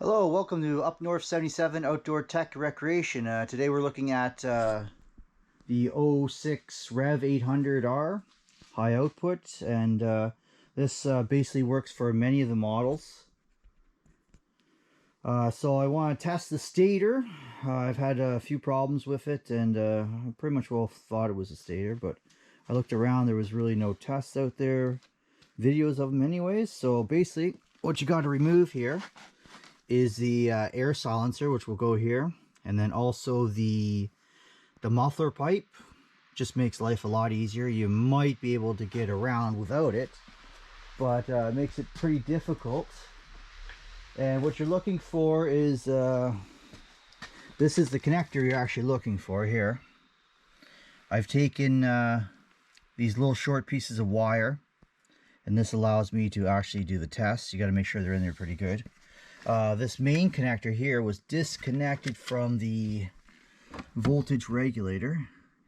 Hello, welcome to Up North 77 Outdoor Tech Recreation. Today we're looking at the '06 Rev 800R high output, and this basically works for many of the models. So I want to test the stator. I've had a few problems with it, and I pretty much well thought it was a stator, but I looked around, there was really no tests out there, videos of them anyways. So basically what you got to remove here is the air silencer, which will go here, and then also the muffler pipe. Just makes life a lot easier. You might be able to get around without it, but it makes it pretty difficult. And what you're looking for is this is the connector you're actually looking for here. I've taken these little short pieces of wire, and this allows me to actually do the test. You got to make sure they're in there pretty good. This main connector here was disconnected from the voltage regulator.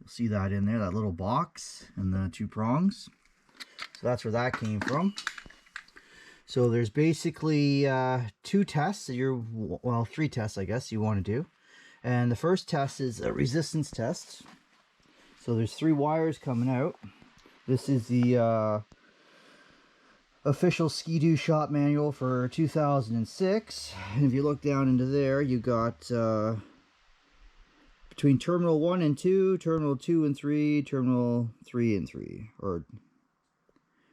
You'll see that in there, that little box and the two prongs. So that's where that came from. So there's basically two tests that well, three tests I guess you want to do. And the first test is a resistance test. So there's three wires coming out. This is the official skidoo shop manual for 2006. And if you look down into there, you got between terminal 1 and 2, terminal 2 and 3, terminal 3 and 3, or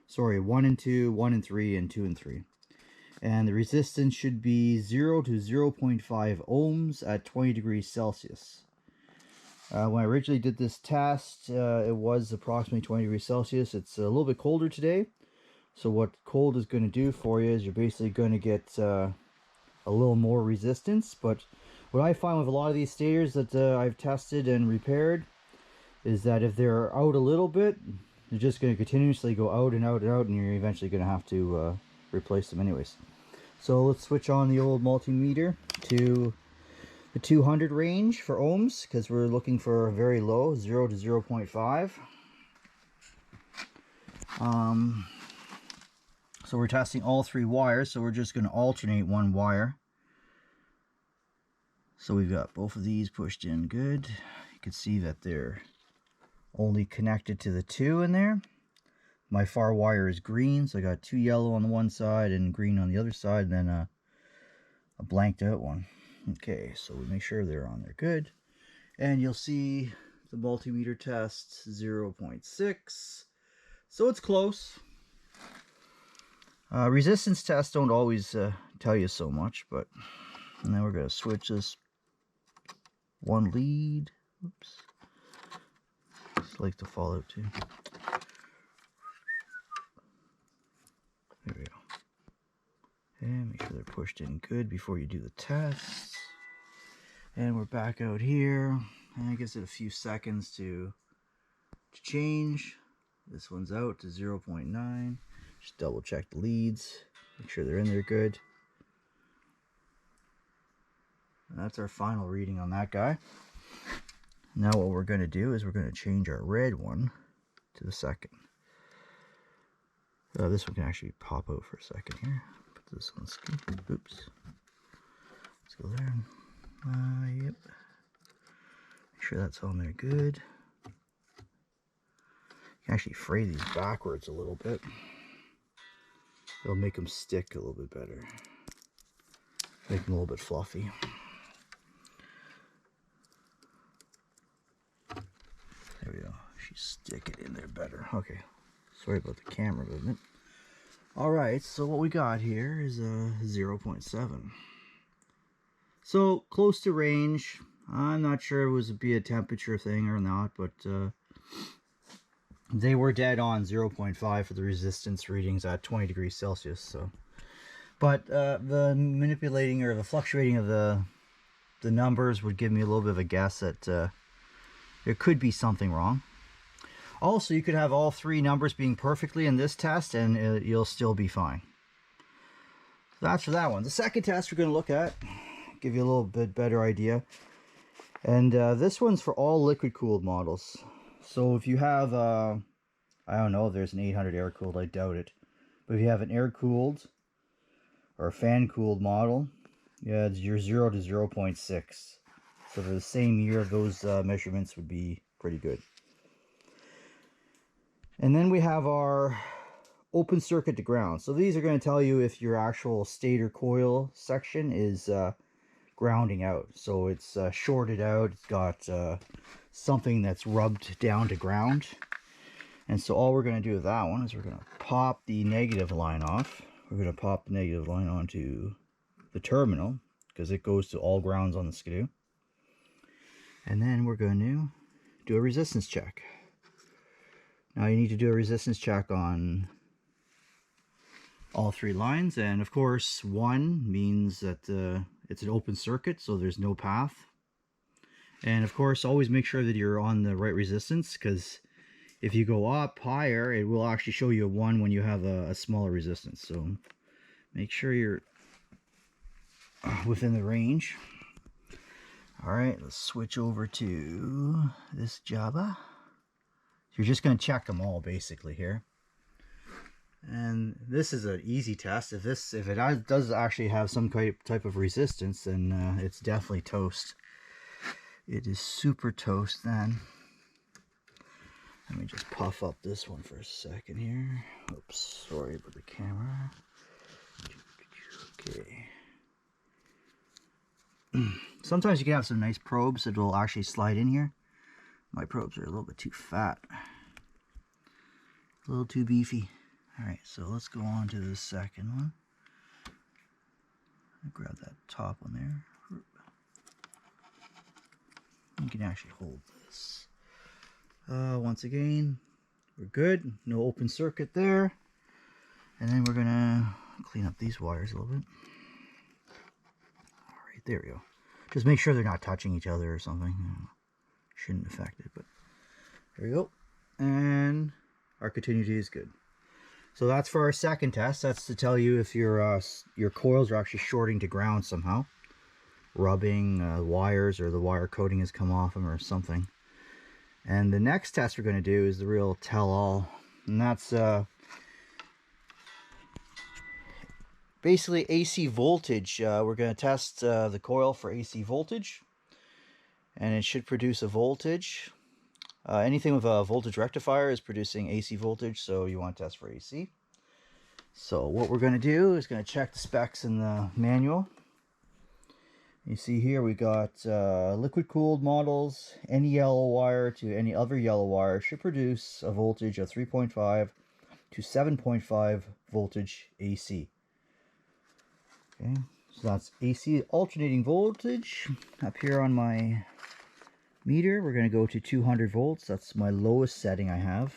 sorry, 1 and 2, 1 and 3, and 2 and 3. And the resistance should be 0 to 0.5 ohms at 20 degrees Celsius. When I originally did this test, it was approximately 20 degrees Celsius. It's a little bit colder today. So what cold is going to do for you is you're basically going to get a little more resistance. But what I find with a lot of these stators that I've tested and repaired is that if they're out a little bit, you're just going to continuously go out and out and out, and you're eventually going to have to replace them anyways. So let's switch on the old multimeter to the 200 range for ohms, because we're looking for a very low, 0 to 0.5. So we're testing all three wires, so we're just going to alternate one wire. So we've got both of these pushed in good. You can see that they're only connected to the two in there. My far wire is green, so I got two yellow on the one side and green on the other side, and then a blanked out one. Okay, so we make sure they're on there good. And you'll see the multimeter test 0.6. So it's close. Resistance tests don't always tell you so much, but now we're going to switch this one lead. Oops. Just like to fall out too. There we go. And make sure they're pushed in good before you do the test. And we're back out here. And it gives it a few seconds to change. This one's out to 0.9. Just double check the leads, make sure they're in there good. And that's our final reading on that guy. Now what we're going to do is we're going to change our red one to the second. This one can actually pop out for a second here. Put this on skid. Oops. Let's go there. Yep. Make sure that's on there good. You can actually fray these backwards a little bit. It'll make them stick a little bit better. Make them a little bit fluffy. There we go. She stick it in there better. Okay. Sorry about the camera movement. Alright, so what we got here is a 0.7. So close to range. I'm not sure it was be a temperature thing or not, but they were dead on 0.5 for the resistance readings at 20 degrees Celsius. So, but the manipulating or the fluctuating of the numbers would give me a little bit of a guess that there could be something wrong. Also, you could have all three numbers being perfectly in this test, and you'll still be fine. So that's for that one. The second test we're going to look at, give you a little bit better idea. And this one's for all liquid-cooled models. So if you have, I don't know if there's an 800 air-cooled, I doubt it. But if you have an air-cooled or a fan-cooled model, Yeah, it's your 0 to 0.6. So for the same year, those measurements would be pretty good. And then we have our open circuit to ground. So these are going to tell you if your actual stator coil section is grounding out. So it's shorted out. It's got something that's rubbed down to ground. And so all we're going to do with that one is we're going to pop the negative line off. We're going to pop the negative line onto the terminal because it goes to all grounds on the skidoo. And then we're going to do a resistance check. Now you need to do a resistance check on all three lines, and of course 1 means that it's an open circuit, so there's no path. And of course always make sure that you're on the right resistance, because if you go up higher it will actually show you a 1 when you have a smaller resistance. So make sure you're within the range. Alright, let's switch over to this Java. You're just going to check them all basically here. And this is an easy test. If it does actually have some type of resistance, then it's definitely toast. It is super toast then. Let me just puff up this one for a second here. Oops, sorry about the camera. Okay. Sometimes you can have some nice probes that will actually slide in here. My probes are a little bit too fat. A little too beefy. Alright, so let's go on to the second one. Grab that top one there. You can actually hold this. Once again, we're good. No open circuit there. And then we're gonna clean up these wires a little bit. Alright, there we go. Just make sure they're not touching each other or something. Shouldn't affect it, but there we go. And our continuity is good. So that's for our second test. That's to tell you if your coils are actually shorting to ground somehow. Rubbing wires, or the wire coating has come off them or something. And the next test we're going to do is the real tell-all. And that's basically AC voltage. We're going to test the coil for AC voltage. And it should produce a voltage. Anything with a voltage rectifier is producing AC voltage, so you want to test for AC. So what we're going to do is going to check the specs in the manual. You see here we got liquid cooled models. Any yellow wire to any other yellow wire should produce a voltage of 3.5 to 7.5 voltage AC. Okay, so that's AC alternating voltage. Up here on my meter, we're going to go to 200 volts. That's my lowest setting I have.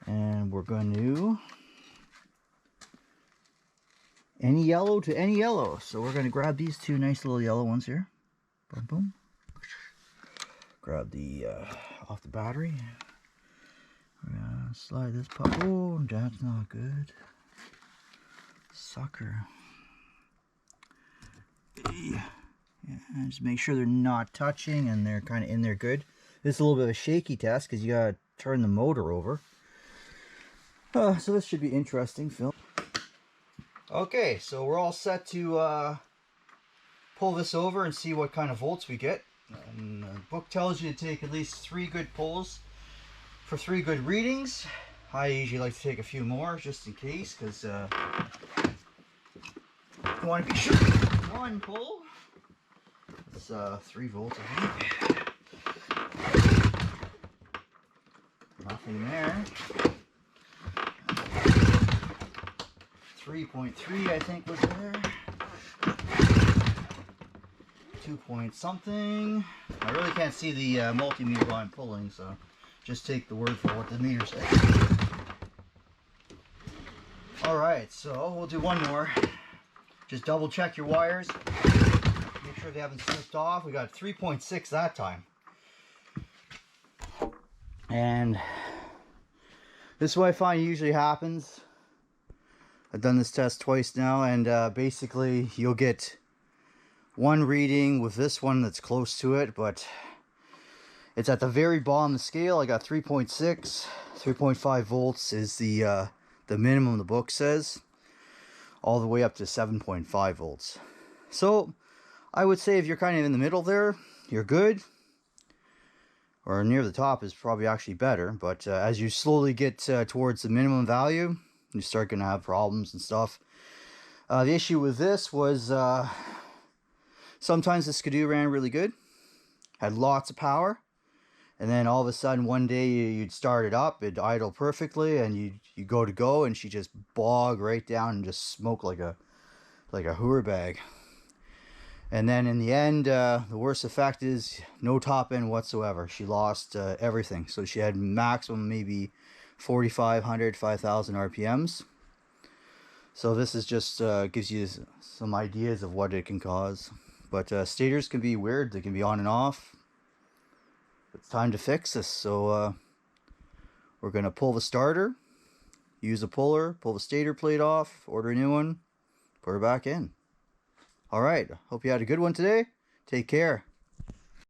And we're going to any yellow to any yellow. So we're going to grab these two nice little yellow ones here. Boom, boom. Grab the off the battery. We're going to slide this pup. Oh, that's not good. Sucker. Yeah. Yeah, just make sure they're not touching and they're kind of in there good. This is a little bit of a shaky test because you gotta turn the motor over. So this should be interesting, Phil. Okay, so we're all set to pull this over and see what kind of volts we get. And the book tells you to take at least 3 good pulls for 3 good readings. I usually like to take a few more just in case, because you want to be sure. 1 pull. It's 3 volts, I think. Nothing there. 3.3, I think, was there. 2 point something. I really can't see the multimeter while I'm pulling, so just take the word for what the meter says. Alright, so we'll do one more. Just double check your wires. Make sure they haven't slipped off. We got 3.6 that time. And this is what I find usually happens. I've done this test twice now, and basically you'll get one reading with this one that's close to it, but it's at the very bottom of the scale. I got 3.6. 3.5 volts is the minimum the book says, all the way up to 7.5 volts. So I would say if you're kind of in the middle there, you're good. Or near the top is probably actually better. But as you slowly get towards the minimum value, you start going to have problems and stuff. The issue with this was sometimes the skidoo ran really good, had lots of power, and then all of a sudden one day you'd start it up, it'd idle perfectly, and you go, and she just bog right down and just smoke like a hooer bag. And then in the end, the worst effect is no top end whatsoever. She lost everything. So she had maximum maybe 4,500, 5,000 RPMs. So this is just gives you some ideas of what it can cause. But stators can be weird. They can be on and off. It's time to fix this. So we're going to pull the starter, use a puller, pull the stator plate off, order a new one, put her back in. Alright, hope you had a good one today. Take care.